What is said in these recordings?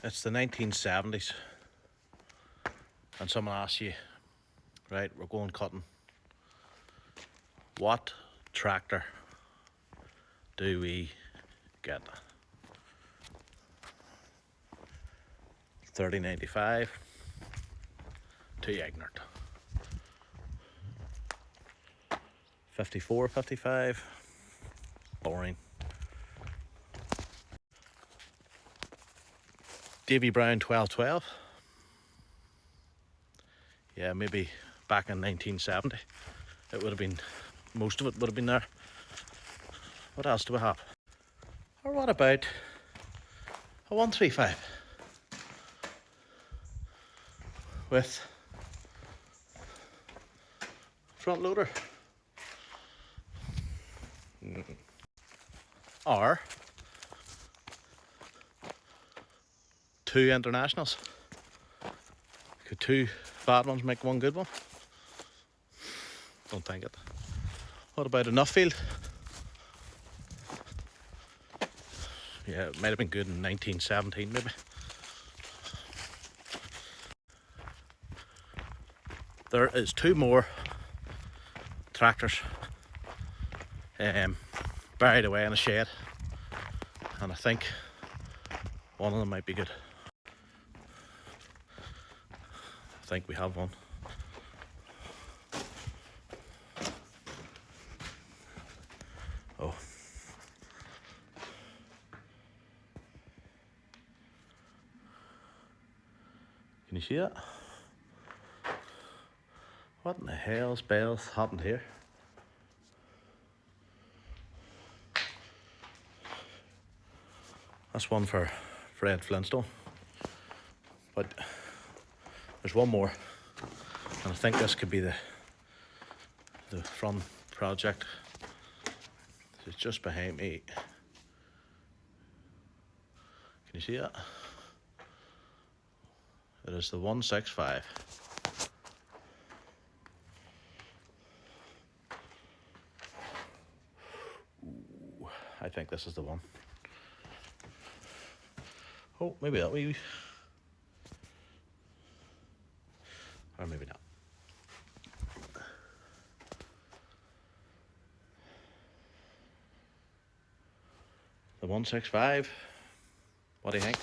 It's the 1970s, and someone asks you, right, we're going cutting. What tractor do we get? 3095 to Egnert. 5455, boring. Davy Brown 1212. Yeah, maybe back in 1970 it would have been, most of it would have been there. What else do we have? Or what about a 135 with front loader? Or two internationals? Could two bad ones make one good one? Don't think it. What about a Nuffield? Yeah, it might have been good in 1917 maybe. There is two more tractors buried away in a shed, and I think one of them might be good. I think we have one. Oh. Can you see that? What in the hell's bells happened here? That's one for Fred Flintstone. But there's one more, and I think this could be the front project. It's just behind me. Can you see that? It is the 165. Ooh, I think this is the one. Oh, maybe that way. Or maybe not. The 165. What do you think?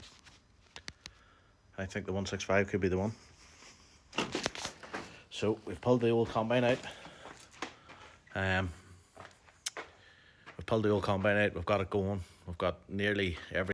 I think the 165 could be the one. So we've pulled the old combine out. We've pulled the old combine out. We've got it going. We've got nearly every